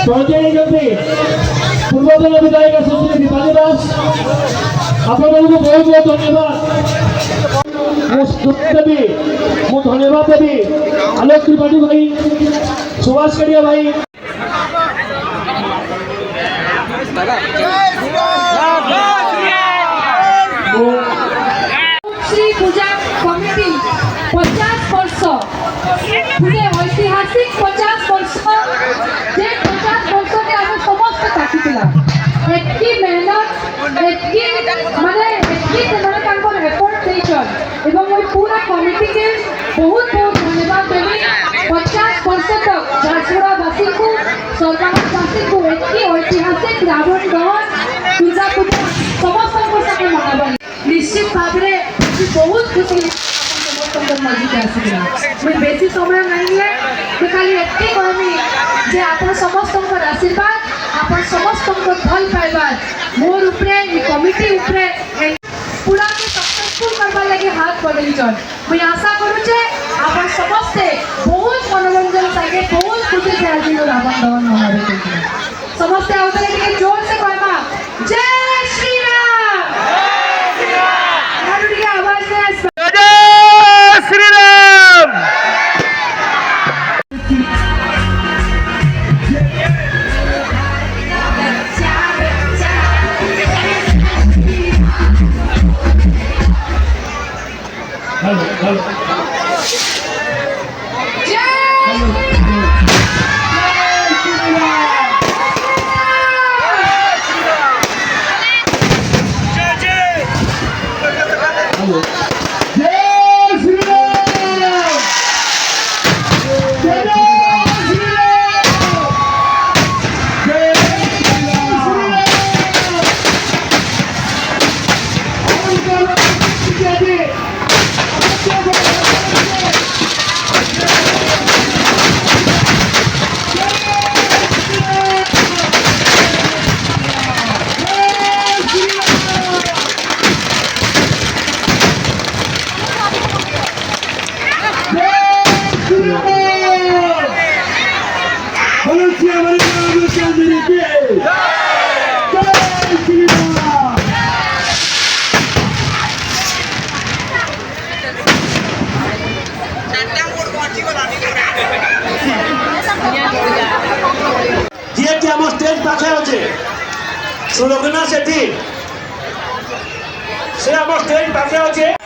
ପହଞ୍ଚାଇଛନ୍ତି ପୂର୍ବତନ ବିଧାୟକ ସୁଶ୍ରୀ ଦୀପାଲି ଦାସ। ଆପଣମାନଙ୍କୁ ବହୁତ ବହୁତ ଧନ୍ୟବାଦ। ମୁଁ ସ୍ତୁତି ଦେବି, ମୁଁ ଧନ୍ୟବାଦ ଦେବି ଆଲୋକ ତ୍ରିପାଠୀ ଭାଇ, ସୁଭାଷ କାଡ଼ିଆ ଭାଇ। শ্রী পূজা কমিটি 50 বর্ষ পুরে ঐতিহাসিক 50 বর্ষ, যে 50 বর্ষকে আমি সমস্ত কাটিছিলাম। এতকি মেহনত, এতকি মানে এতকি ସେମାନେ ତାଙ୍କର ଏଫର୍ଟ ଦେଇଛନ୍ ଏବଂ ওই পুরা কমিটিকে ବହୁତ ବହୁତ ধন্যবাদ দেবি। 50 বর্ষ তক ঝারসুগুড়াবাসীଙ୍କୁ সরকারবাসীଙ୍କୁ এতকি ঐতিহাসিক রাবণ দহন দুর্গা পূজা ସମସ୍ତଙ୍କ ସାଙ୍ଗେ ମନାବାନି। ନିଶ୍ଚିତ ଭାବରେ ବହୁତ ଖୁସି ସମସ୍ତଙ୍କ ମଝିରେ ଆସିଥିଲା। ମୁଁ ବେଶୀ ସମୟ ନାହିଁ ନିଏ, ମୁଁ ଖାଲି ଏତିକି କହିବି ଯେ ଆପଣ ସମସ୍ତଙ୍କର ଆଶୀର୍ବାଦ, ଆପଣ ସମସ୍ତଙ୍କ ଭଲ ପାଇବା ମୋର ଉପରେ, ଏ କମିଟି ଉପରେ ପୁରା ସକ୍ସେସଫୁଲ କରିବା ଲାଗି ହାତ ବଢ଼େଇଛନ୍। ମୁଁ ଆଶା କରୁଛେ ଆପଣ ସମସ୍ତେ ବହୁତ ମନୋରଞ୍ଜନ ସାଙ୍ଗେ ବହୁତ ଖୁସି ସେ ଆଜିର ରାବଣ ଦହନ ମନାବେ। ସମସ୍ତେ ଆଉ ଥରେ ଟିକେ ଜୋରସେ କହିବା ଜୟ ଶ୍ରୀରାମ। ଟିକେ ଆବାଜ ଜୟ ଶ୍ରୀରାମ। हेलो हेलो स्टेज पाखे अच्छे सुलोकना सेठी से आम स्टेज पाखे अच्छे